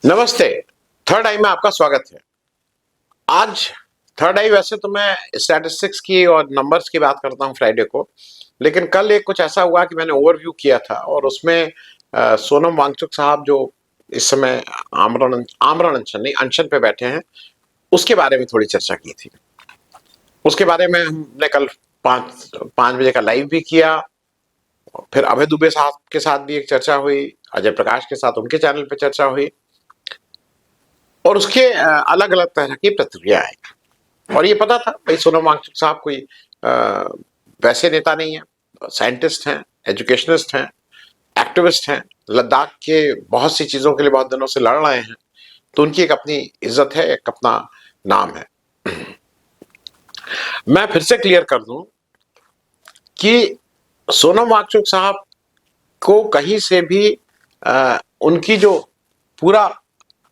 नमस्ते। थर्ड आई में आपका स्वागत है। आज थर्ड आई वैसे तो मैं स्टैटिस्टिक्स की और नंबर्स की बात करता हूँ फ्राइडे को, लेकिन कल एक कुछ ऐसा हुआ कि मैंने ओवरव्यू किया था और उसमें सोनम वांगचुक साहब जो इस समय आमरण आमरण अनशन नहीं अनशन पे बैठे हैं, उसके बारे में थोड़ी चर्चा की थी। उसके बारे में हमने कल पाँच पाँच बजे का लाइव भी किया। फिर अभय दुबे साहब के साथ भी एक चर्चा हुई, अजय प्रकाश के साथ उनके चैनल पे चर्चा हुई और उसके अलग अलग तरह की प्रतिक्रिया आई। और ये पता था भाई सोनम वांगचुक साहब कोई वैसे नेता नहीं है, साइंटिस्ट हैं, एजुकेशनिस्ट हैं, एक्टिविस्ट हैं, लद्दाख के बहुत सी चीजों के लिए बहुत दिनों से लड़ रहे हैं, तो उनकी एक अपनी इज्जत है, एक अपना नाम है। मैं फिर से क्लियर कर दूं कि सोनम वांगचुक साहब को कहीं से भी उनकी जो पूरा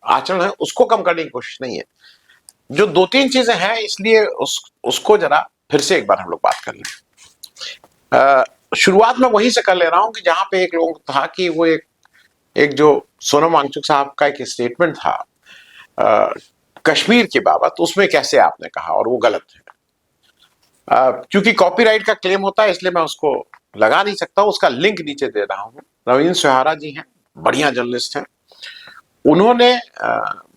आचरण है उसको कम करने की कोशिश नहीं है। जो दो तीन चीजें हैं इसलिए उसको जरा फिर से एक बार हम लोग बात कर लें। शुरुआत में वहीं से कर ले रहा हूं कि जहां पे एक लोग था कि वो एक जो सोनम वांगचुक साहब का एक स्टेटमेंट था कश्मीर के बाबत, उसमें कैसे आपने कहा और वो गलत है। क्योंकि कॉपीराइट का क्लेम होता है इसलिए मैं उसको लगा नहीं सकता, उसका लिंक नीचे दे रहा हूं। रवीन सुहारा जी हैं, बढ़िया जर्नलिस्ट हैं। उन्होंने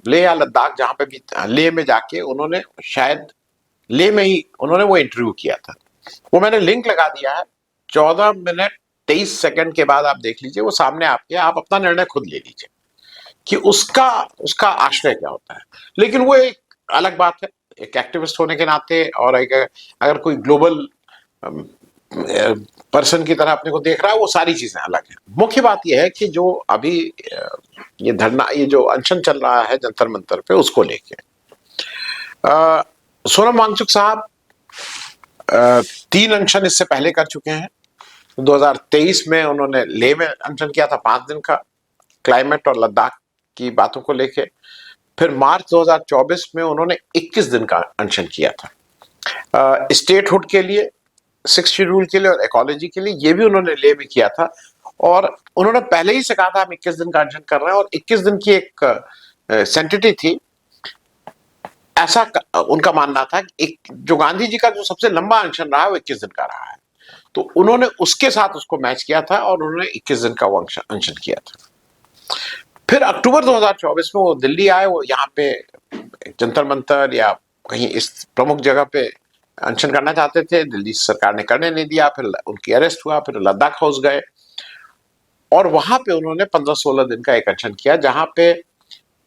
लेह या लद्दाख जहां पे भी लेह में जाके उन्होंने शायद लेह में ही उन्होंने वो इंटरव्यू किया था। वो मैंने लिंक लगा दिया है। 14 मिनट 23 सेकंड के बाद आप देख लीजिए, वो सामने आपके, आप अपना निर्णय खुद ले लीजिए कि उसका उसका आश्रय क्या होता है। लेकिन वो एक अलग बात है, एक एक्टिविस्ट होने के नाते और एक अगर कोई ग्लोबल पर्सन की तरह अपने को देख रहा है, वो सारी चीजें अलग है। मुख्य बात यह है कि जो अभी ये धरना, ये जो अनशन चल रहा है जंतर मंतर पे, उसको लेके सोनम वांगचुक साहब 3 अनशन इससे पहले कर चुके हैं। 2023 में उन्होंने लेह में अनशन किया था 5 दिन का, क्लाइमेट और लद्दाख की बातों को लेके। फिर मार्च 2024 में उन्होंने 21 दिन का अनशन किया था स्टेटहुड के लिए, 6th शेड्यूल के लिए और इकोलॉजी के लिए। ये भी उन्होंने लेह में किया था और उन्होंने पहले ही से कहा था हम 21 दिन का अनशन कर रहे हैं, और 21 दिन की एक सेंटिटी थी। ऐसा उनका मानना था कि एक जो गांधी जी का जो सबसे लंबा अनशन रहा है वो 21 दिन का रहा है, तो उन्होंने उसके साथ उसको मैच किया था और उन्होंने 21 दिन का वो अनशन किया था। फिर अक्टूबर 2024 में वो दिल्ली आए, वो यहाँ पे जंतर मंतर या कहीं इस प्रमुख जगह पे अनशन करना चाहते थे, दिल्ली सरकार ने करने नहीं दिया। फिर उनकी अरेस्ट हुआ, फिर लद्दाख हाउस गए और वहां पे उन्होंने 15-16 दिन का एक अनशन किया, जहां पे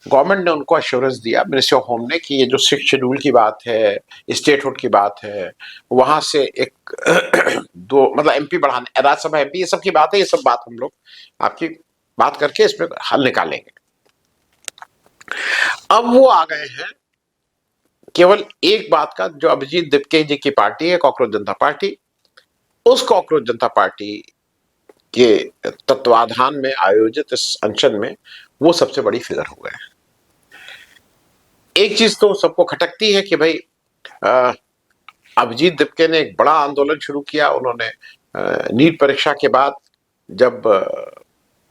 गवर्नमेंट ने उनको अश्योरेंस दिया, मिनिस्ट्री ऑफ होम ने, कि ये जो 6th शेड्यूल की बात है, स्टेटहुड की बात है, वहां से एक दो मतलब एमपी बढ़ाने, राज्यसभा एमपी, ये सब की बात है, ये सब बात हम लोग आपकी बात करके इसमें हल निकालेंगे। अब वो आ गए हैं केवल एक बात का, जो अभिजीत दिपके जी की पार्टी है, कॉकरोच जनता पार्टी, उस कॉकरोच जनता पार्टी के तत्वाधान में आयोजित इस अनशन में वो सबसे बड़ी फिगर हो गए। एक चीज तो सबको खटकती है कि भाई अभिजीत दिपके ने एक बड़ा आंदोलन शुरू किया। उन्होंने नीट परीक्षा के बाद जब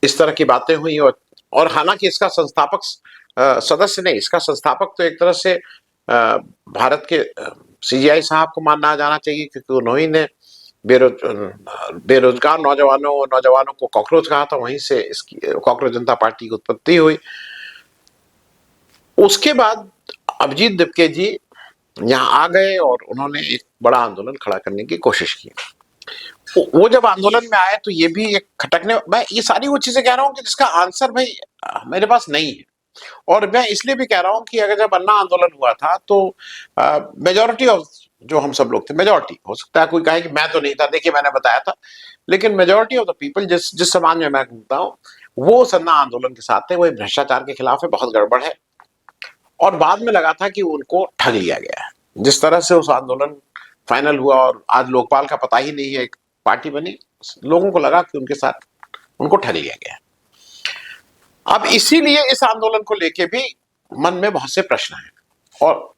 इस तरह की बातें हुई, और हालांकि इसका संस्थापक सदस्य नहीं, इसका संस्थापक तो एक तरह से भारत के सीजीआई साहब को मानना जाना चाहिए, क्योंकि उन्होंने बेरोजगार नौजवानों को कॉकरोच कहा था, वहीं से इसकी कॉकरोच जनता पार्टी की उत्पत्ति हुई। उसके बाद अभिजीत दिपके जी यहाँ आ गए और उन्होंने एक बड़ा आंदोलन खड़ा करने की कोशिश की। वो जब आंदोलन में आए तो ये भी एक खटकने, मैं ये सारी वो चीजें कह रहा हूँ कि जिसका आंसर भाई मेरे पास नहीं है। और मैं इसलिए भी कह रहा हूँ कि अगर जब अन्ना आंदोलन हुआ था तो मेजोरिटी ऑफ जो हम सब लोग थे, मेजोरिटी, हो सकता है कोई कहे कि मैं तो नहीं था, देखिए मैंने बताया था, लेकिन मेजोरिटी ऑफ द पीपल जिस समाज में मैं घूमता हूँ, वो सन्ना आंदोलन के साथ थे। वो भ्रष्टाचार के खिलाफ है, बहुत गड़बड़ है। और बाद में लगा था कि उनको ठग लिया गया है। जिस तरह से उस आंदोलन फाइनल हुआ और आज लोकपाल का पता ही नहीं है, एक पार्टी बनी, लोगों को लगा कि उनके साथ उनको ठग लिया गया। अब इसीलिए इस आंदोलन को लेके भी मन में बहुत से प्रश्न हैं और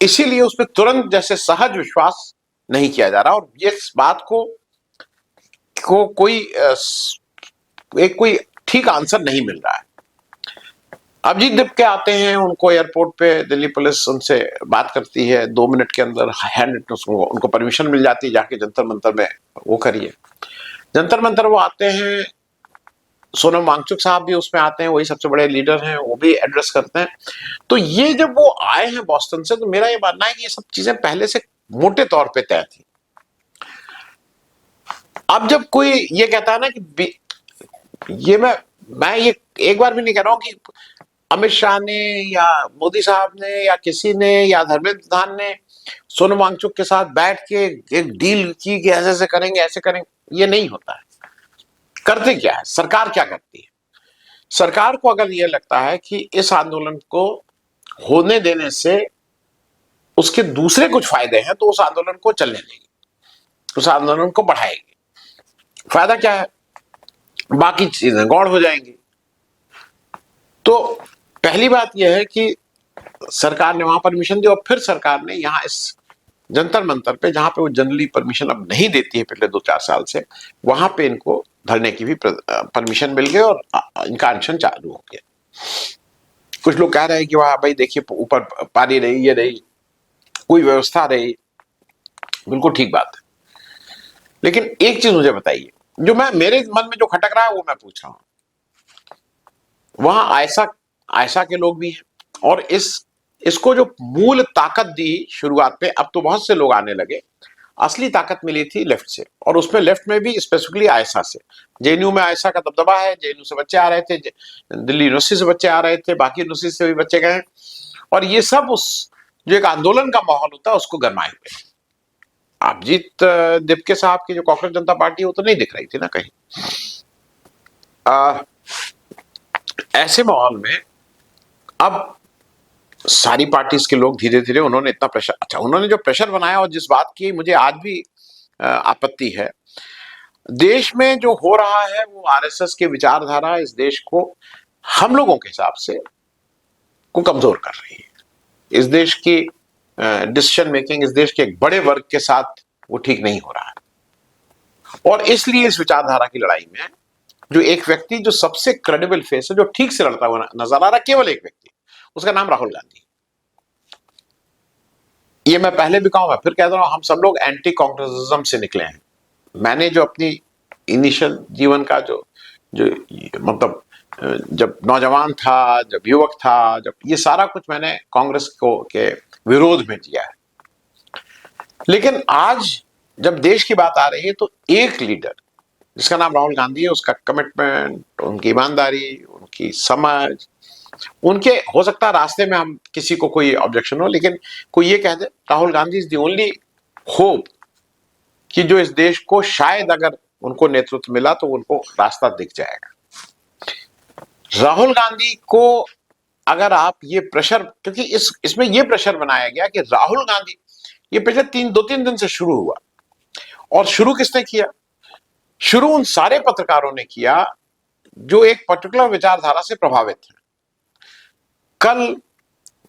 इसीलिए उसमें तुरंत जैसे सहज विश्वास नहीं किया जा रहा, और ये इस बात को कोई एक कोई ठीक आंसर नहीं मिल रहा है। अभिजीत दिपके आते हैं, उनको एयरपोर्ट पे दिल्ली पुलिस उनसे बात करती है, 2 मिनट के अंदर हैंड उनको परमिशन मिल जाती है, जाके जंतर मंतर में वो करिए। जंतर मंतर वो आते हैं, सोनम वांगचुक साहब भी उसमें आते हैं, वही सबसे बड़े लीडर हैं, वो भी एड्रेस करते हैं। तो ये जब वो आए हैं बॉस्टन से, तो मेरा ये मानना है कि ये सब चीजें पहले से मोटे तौर पे तय थी। अब जब कोई ये कहता है ना कि ये मैं ये एक बार भी नहीं कह रहा हूं कि अमित शाह ने या मोदी साहब ने या किसी ने या धर्मेंद्र प्रधान ने सोनम वांगचुक के साथ बैठ के एक डील की कि ऐसे ऐसे करेंगे, ऐसे करेंगे। ये नहीं होता है। करते क्या है, सरकार क्या करती है? सरकार को अगर ये लगता है कि इस आंदोलन को होने देने से उसके दूसरे कुछ फायदे हैं, तो उस आंदोलन को चलने देगी, उस आंदोलन को बढ़ाएगी। फायदा क्या है? बाकी चीजें गौड़ हो जाएंगी। तो पहली बात यह है कि सरकार ने वहां परमिशन दी, और फिर सरकार ने यहाँ इस जंतर मंतर पे, जहां पे वो जनरली परमिशन अब नहीं देती है पिछले 2-4 साल से, वहां पे इनको धरने की भी परमिशन मिल गई और इनका अनशन चालू हो गया। कुछ लोग कह रहे हैं कि वहां भाई देखिए ऊपर पानी रही, ये रही, कोई व्यवस्था रही, बिल्कुल ठीक बात है। लेकिन एक चीज मुझे बताइए, जो मेरे मन में जो खटक रहा है वो मैं पूछ रहा हूं। वहां आयशा आयशा के लोग भी हैं, और इसको जो मूल ताकत दी शुरुआत में, अब तो बहुत से लोग आने लगे। असली ताकत मिली थी लेफ्ट से, और उसमें लेफ्ट में भी स्पेसिफिकली आयशा से। जेएनयू में आयशा का दबदबा है, जेएनयू से बच्चे आ रहे थे, दिल्ली यूनिवर्सिटी से बच्चे आ रहे थे, बाकी यूनिवर्सिटी से भी बच्चे गए, और ये सब उस जो एक आंदोलन का माहौल होता है उसको गरमाए हुए। अभिजीत दिपके साहब की जो कॉकरोच जनता पार्टी, वो तो नहीं दिख रही थी ना कहीं। ऐसे माहौल में अब सारी पार्टीज के लोग धीरे धीरे, उन्होंने इतना प्रेशर, अच्छा उन्होंने जो प्रेशर बनाया, और जिस बात की मुझे आज भी आपत्ति है, देश में जो हो रहा है वो आरएसएस की विचारधारा इस देश को हम लोगों के हिसाब से को कमजोर कर रही है। इस देश की डिसीजन मेकिंग, इस देश के एक बड़े वर्ग के साथ वो ठीक नहीं हो रहा है। और इसलिए इस विचारधारा की लड़ाई में जो एक व्यक्ति, जो सबसे क्रेडिबल फेस है, जो ठीक से लड़ता हुआ नजर आ रहा, केवल एक व्यक्ति, उसका नाम राहुल गांधी। ये मैं पहले भी कहूं, मैं फिर कह रहा हूं, हम सब लोग एंटी कांग्रेसिज्म से निकले हैं। मैंने जो अपनी इनिशियल जीवन का जो जो मतलब जब नौजवान था, जब युवक था, जब ये सारा कुछ मैंने कांग्रेस को के विरोध में जिया है। लेकिन आज जब देश की बात आ रही है, तो एक लीडर जिसका नाम राहुल गांधी है, उसका कमिटमेंट, उनकी ईमानदारी, उनकी समझ, उनके, हो सकता है रास्ते में हम किसी को कोई ऑब्जेक्शन हो, लेकिन कोई ये कह दे Rahul Gandhi is the only hope कि जो इस देश को, शायद अगर उनको नेतृत्व मिला तो उनको रास्ता दिख जाएगा। राहुल गांधी को अगर आप ये प्रेशर, क्योंकि इसमें ये प्रेशर बनाया गया कि राहुल गांधी, ये पिछले 2-3 दिन से शुरू हुआ, और शुरू किसने किया? शुरू उन सारे पत्रकारों ने किया जो एक पर्टिकुलर विचारधारा से प्रभावित है। कल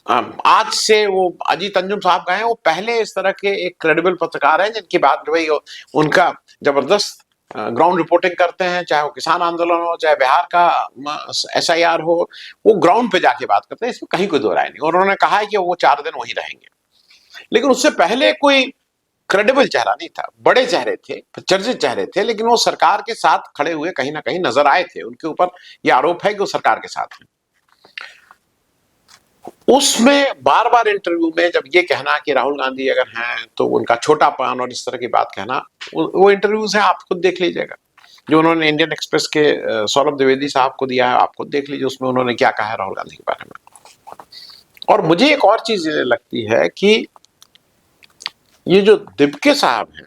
आज से वो अजीत अंजुम साहब गए हैं, वो पहले इस तरह के एक क्रेडिबल पत्रकार हैं जिनकी बात जो है उनका जबरदस्त ग्राउंड रिपोर्टिंग करते हैं, चाहे वो किसान आंदोलन हो, चाहे बिहार का एसआईआर हो, वो ग्राउंड पे जाके बात करते हैं, इसमें कहीं कोई दो राय नहीं। और उन्होंने कहा है कि वो 4 दिन वहीं रहेंगे। लेकिन उससे पहले कोई क्रेडिबल चेहरा नहीं था, बड़े चेहरे थे, चर्चित चेहरे थे, लेकिन वो सरकार के साथ खड़े हुए कहीं ना कहीं नजर आए थे। उनके ऊपर ये आरोप है कि वो सरकार के साथ हैं। उसमें बार बार इंटरव्यू में जब ये कहना कि राहुल गांधी अगर हैं तो उनका छोटापन और इस तरह की बात कहना, वो इंटरव्यूज हैं, आप खुद देख लीजिएगा, जो उन्होंने इंडियन एक्सप्रेस के सौरभ द्विवेदी साहब को दिया है, आप खुद देख लीजिए उसमें उन्होंने क्या कहा है राहुल गांधी के बारे में। और मुझे एक और चीज लगती है कि ये जो दिपके साहब हैं,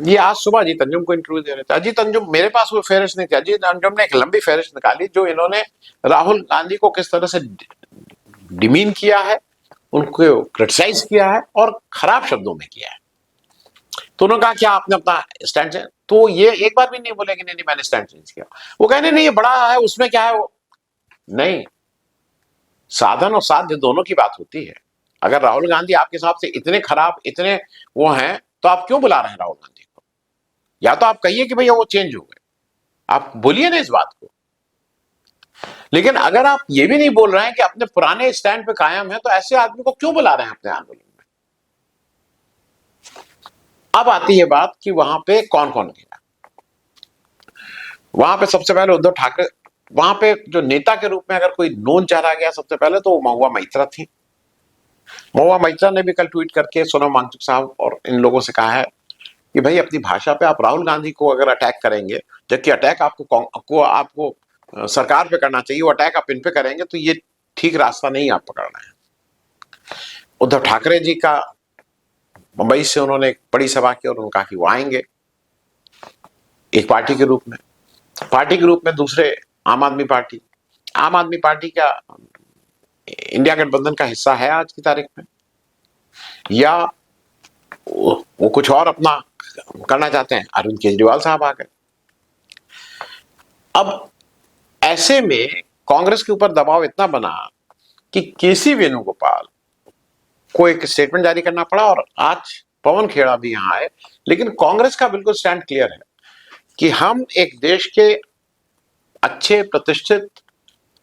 ये आज सुबह अजीत अंजुम को इंटरव्यू दे रहे थे। अजीत अंजुम, मेरे पास वो फेहरिस्त नहीं थी, अजीत अंजुम ने एक लंबी फेहरिस्त निकाली जो इन्होंने राहुल गांधी को किस तरह से डिमीन किया है, उनको क्रिटिसाइज किया है, और खराब शब्दों में किया है। तो उन्होंने कहा क्या आपने अपना स्टैंड चेंज, तो ये एक बार भी नहीं बोले कि नहीं मैंने स्टैंड चेंज किया। वो कहने नहीं ये बड़ा है, उसमें क्या है, वो नहीं, साधन और साध्य दोनों की बात होती है। अगर राहुल गांधी आपके हिसाब से इतने खराब, इतने वो हैं, तो आप क्यों बुला रहे हैं राहुल गांधी को? या तो आप कहिए कि भैया वो चेंज हो गए, आप बोलिए ना इस बात को। लेकिन अगर आप ये भी नहीं बोल रहे हैं कि अपने पुराने स्टैंड पे कायम है, तो ऐसे आदमी को क्यों बुला रहे हैं अपने आंदोलन में? अब आती है बात कि वहां पे कौन कौन गया। वहां पे सबसे पहले उद्धव ठाकरे, वहां पे जो नेता के रूप में अगर कोई नोन चेहरा गया सबसे पहले, तो वो महुआ मैत्रा थी। महुआ मैत्रा ने भी कल ट्वीट करके सोनम वांगचुक साहब और इन लोगों से कहा है कि भाई अपनी भाषा पे आप राहुल गांधी को अगर अटैक करेंगे, जबकि अटैक आपको सरकार पे करना चाहिए, वो अटैक आप इन पे करेंगे, तो ये ठीक रास्ता नहीं आप पकड़ रहे हैं। उद्धव ठाकरे जी का मुंबई से उन्होंने एक बड़ी सभा की और उन्होंने कहा कि वो आएंगे एक पार्टी के रूप में। पार्टी के रूप में दूसरे आम आदमी पार्टी, आम आदमी पार्टी का इंडिया गठबंधन का हिस्सा है आज की तारीख में, या वो कुछ और अपना करना चाहते हैं? अरविंद केजरीवाल साहब आ गए। अब ऐसे में कांग्रेस के ऊपर दबाव इतना बना कि केसी वेणुगोपाल को एक स्टेटमेंट जारी करना पड़ा, और आज पवन खेड़ा भी यहां आए। लेकिन कांग्रेस का बिल्कुल स्टैंड क्लियर है कि हम एक देश के अच्छे प्रतिष्ठित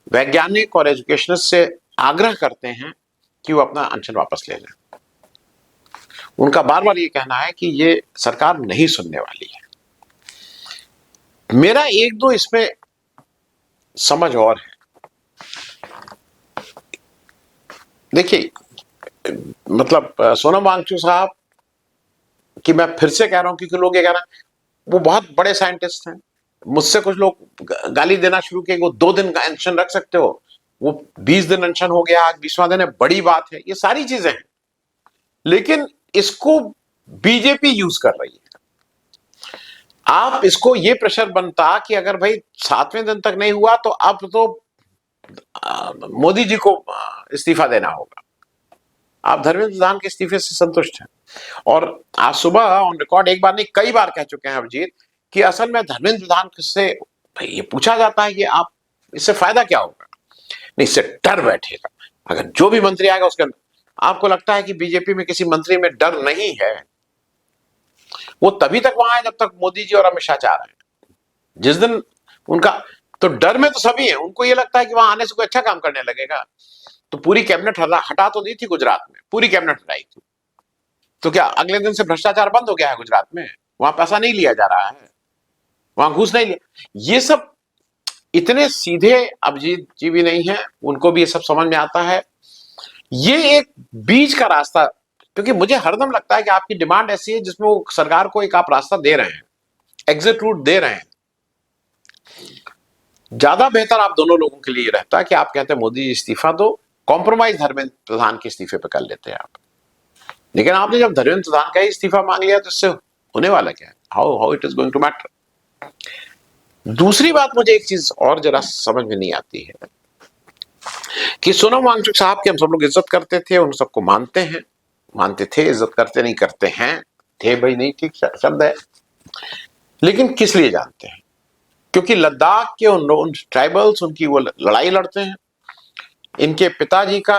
वैज्ञानिक और एजुकेशनिस्ट से आग्रह करते हैं कि वो अपना अनशन वापस ले लें। उनका बार बार ये कहना है कि ये सरकार नहीं सुनने वाली है। मेरा एक दो इसमें समझ और है। देखिए, मतलब सोनम वांगचुक साहब कि मैं फिर से कह रहा हूं, क्योंकि लोग ये कह रहे हैं वो बहुत बड़े साइंटिस्ट हैं। मुझसे कुछ लोग गाली देना शुरू किए, वो 2 दिन का अनशन रख सकते हो, वो 20 दिन अनशन हो गया, आज 20वां दिन है, बड़ी बात है। ये सारी चीजें हैं, लेकिन इसको बीजेपी यूज कर रही है। आप इसको ये प्रेशर बनता कि अगर भाई 7वें दिन तक नहीं हुआ तो अब तो मोदी जी को इस्तीफा देना होगा। आप धर्मेंद्र प्रधान के इस्तीफे से संतुष्ट हैं, और आज सुबह ऑन रिकॉर्ड एक बार नहीं कई बार कह चुके हैं अभिजीत कि असल में धर्मेंद्र प्रधान से ये पूछा जाता है कि आप इससे फायदा क्या होगा? नहीं, इससे डर बैठेगा। अगर जो भी मंत्री आएगा उसके अंदर, आपको लगता है कि बीजेपी में किसी मंत्री में डर नहीं है? वो तभी तक वहां है जब तक मोदी जी और अमित शाह चाह रहे हैं। जिस दिन उनका, तो डर में तो सभी है, उनको ये लगता है कि वहां आने से कोई अच्छा काम करने लगेगा। तो पूरी कैबिनेट हटा तो दी थी गुजरात में, पूरी कैबिनेट हटाई थी, तो क्या अगले दिन से भ्रष्टाचार बंद हो गया है गुजरात में? वहां पैसा नहीं लिया जा रहा है, वहां घूस नहीं लिया। ये सब इतने सीधे अभिजीत जी भी नहीं है, उनको भी ये सब समझ में आता है। ये एक बीच का रास्ता, क्योंकि मुझे हरदम लगता है कि आपकी डिमांड ऐसी है जिसमें वो सरकार को एक आप रास्ता दे रहे हैं, एग्जिट रूट दे रहे हैं। ज्यादा बेहतर आप दोनों लोगों के लिए रहता है कि आप कहते हैं मोदी जी इस्तीफा दो, कॉम्प्रोमाइज धर्मेंद्र प्रधान के इस्तीफे पे कर लेते हैं आप। लेकिन आपने जब धर्मेंद्र प्रधान का ही इस्तीफा मांग लिया तो इससे होने वाला क्या है? How it is going to matter? दूसरी बात मुझे एक चीज और जरा समझ में नहीं आती है कि सोनम वांगचुक साहब की हम सब लोग इज्जत करते थे, उन सबको मानते हैं, मानते थे, इज्जत करते नहीं करते हैं, थे भाई नहीं ठीक शब्द है, लेकिन किस लिए जानते हैं? क्योंकि लद्दाख के उन ट्राइबल्स उनकी वो लड़ाई लड़ते हैं। इनके पिताजी का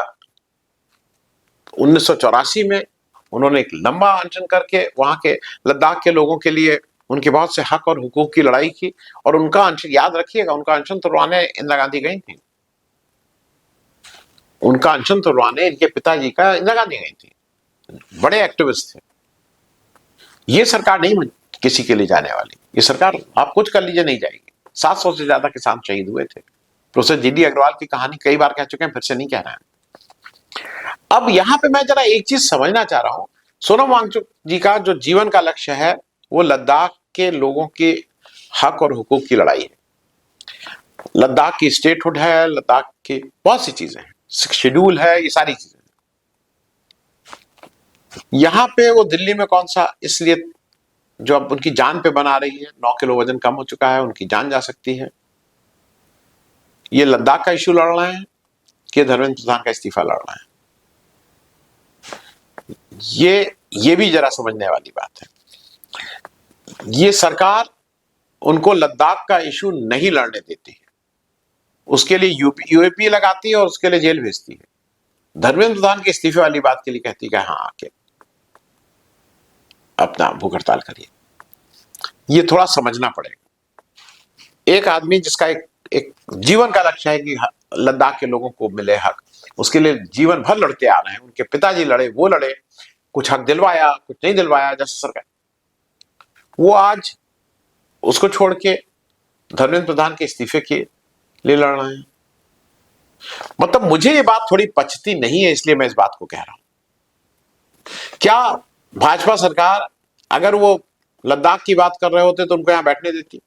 1984 में उन्होंने एक लंबा अनशन करके वहां के लद्दाख के लोगों के लिए उनके बहुत से हक और हुकूक की लड़ाई की, और उनका अनशन याद रखिएगा, उनका अनशन तुड़वाने इंदिरा गांधी गई थी। उनका अनशन तुड़वाने इनके पिताजी का इंदिरा गांधी गई थी, बड़े एक्टिविस्ट थे। ये सरकार नहीं किसी के लिए जाने वाली। ये सरकार आप कुछ कर लीजिए नहीं जाएगी। 700 से ज्यादा किसान शहीद हुए थे। प्रोफेसर जीडी अग्रवाल की कहानी कई बार कह चुके हैं, फिर से नहीं कह रहे हैं। अब यहां पे मैं जरा एक चीज समझना चाह रहा हूं, सोनम वांगचुक जी का जो जीवन का लक्ष्य है वो लद्दाख के लोगों के हक और हुकूक की लड़ाई है। लद्दाख की स्टेटहुड है, लद्दाख की बहुत सी चीजें हैं, शेड्यूल है, ये सारी चीजें। यहां पे वो दिल्ली में कौन सा, इसलिए जो अब उनकी जान पे बना रही है, 9 किलो वजन कम हो चुका है, उनकी जान जा सकती है। ये लद्दाख का इश्यू लड़ रहे हैं कि धर्मेंद्र प्रधान का इस्तीफा लड़ रहे हैं? ये भी जरा समझने वाली बात है। ये सरकार उनको लद्दाख का इश्यू नहीं लड़ने देती है, उसके लिए यूएपी लगाती है और उसके लिए जेल भेजती है। धर्मेंद्र प्रधान के इस्तीफे वाली बात के लिए कहती है हाँ आके अपना भूख हड़ताल करिए। ये थोड़ा समझना पड़ेगा। एक आदमी जिसका एक एक जीवन का लक्ष्य है कि लद्दाख के लोगों को मिले हक। उसके लिए जीवन भर लड़ते आ रहे हैं, उनके पिताजी लड़े, वो लड़े, कुछ हक दिलवाया, कुछ नहीं दिलवाया, जैसे सरकार वो आज उसको छोड़ के धर्मेंद्र प्रधान के इस्तीफे के लिए लड़ रहे हैं। मतलब मुझे ये बात थोड़ी पचती नहीं है, इसलिए मैं इस बात को कह रहा हूं। क्या भाजपा सरकार अगर वो लद्दाख की बात कर रहे होते तो उनको यहां बैठने देती?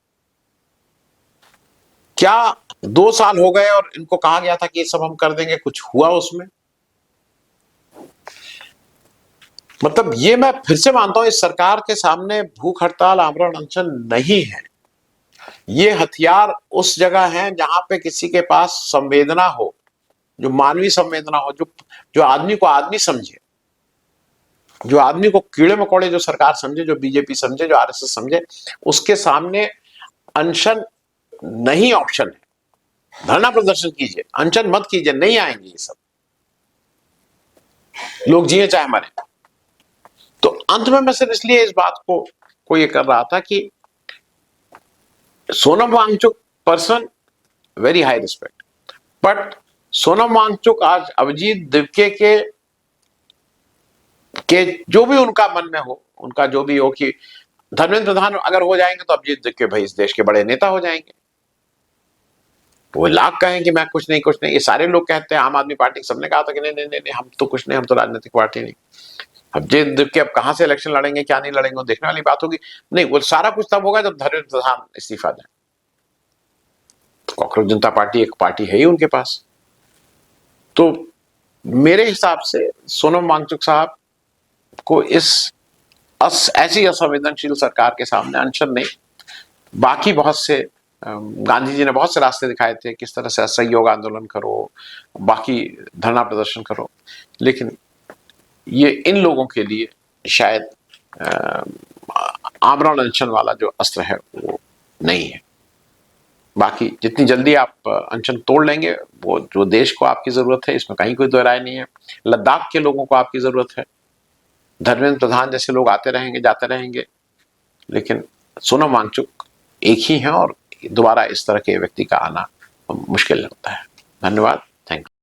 क्या 2 साल हो गए और इनको कहा गया था कि ये सब हम कर देंगे, कुछ हुआ उसमें? मतलब ये मैं फिर से मानता हूं, इस सरकार के सामने भूख हड़ताल, आमरण अनशन नहीं है। ये हथियार उस जगह है जहां पे किसी के पास संवेदना हो, जो मानवीय संवेदना हो, जो आदमी को आदमी समझे, जो आदमी को कीड़े मकोड़े जो सरकार समझे, जो बीजेपी समझे, जो आरएसएस समझे, उसके सामने अनशन नहीं ऑप्शन है। धरना प्रदर्शन कीजिए, अनशन मत कीजिए, नहीं आएंगे ये सब, लोग जिए चाहे मरे। तो अंत में मैं सिर्फ इसलिए इस बात को ये कर रहा था कि Sonam Wangchuk person, very high respect, but Sonam Wangchuk आज अभिजीत दिवके के जो भी उनका मन में हो, उनका जो भी हो कि धर्मेंद्र प्रधान अगर हो जाएंगे तो अभिजीत दिवके भाई इस देश के बड़े नेता हो जाएंगे। वो लाख कहें कि मैं कुछ नहीं, ये सारे लोग कहते हैं, आम आदमी पार्टी सबने कहा था कि नहीं, हम तो कुछ नहीं, हम तो राजनीतिक पार्टी नहीं। अभिजीत दिवके अब कहां से इलेक्शन लड़ेंगे, क्या नहीं लड़ेंगे, वो देखने वाली बात होगी। नहीं, वो सारा कुछ तब होगा जब धर्मेंद्र प्रधान इस्तीफा दें। कॉकरोच जनता पार्टी एक पार्टी है ही उनके पास। तो मेरे हिसाब से सोनम वांगचुक साहब को इस ऐसी असंवेदनशील सरकार के सामने अनशन नहीं, बाकी बहुत से गांधी जी ने बहुत से रास्ते दिखाए थे, किस तरह से असहयोग आंदोलन करो, बाकी धरना प्रदर्शन करो, लेकिन ये इन लोगों के लिए शायद आमरण अनशन वाला जो अस्त्र है वो नहीं है। बाकी जितनी जल्दी आप अनशन तोड़ लेंगे, वो जो देश को आपकी जरूरत है, इसमें कहीं कोई दो राय नहीं है। लद्दाख के लोगों को आपकी जरूरत है, धर्मेंद्र प्रधान जैसे लोग आते रहेंगे, जाते रहेंगे, लेकिन सोनम वांगचुक एक ही है और दोबारा इस तरह के व्यक्ति का आना मुश्किल होता है। धन्यवाद, थैंक यू।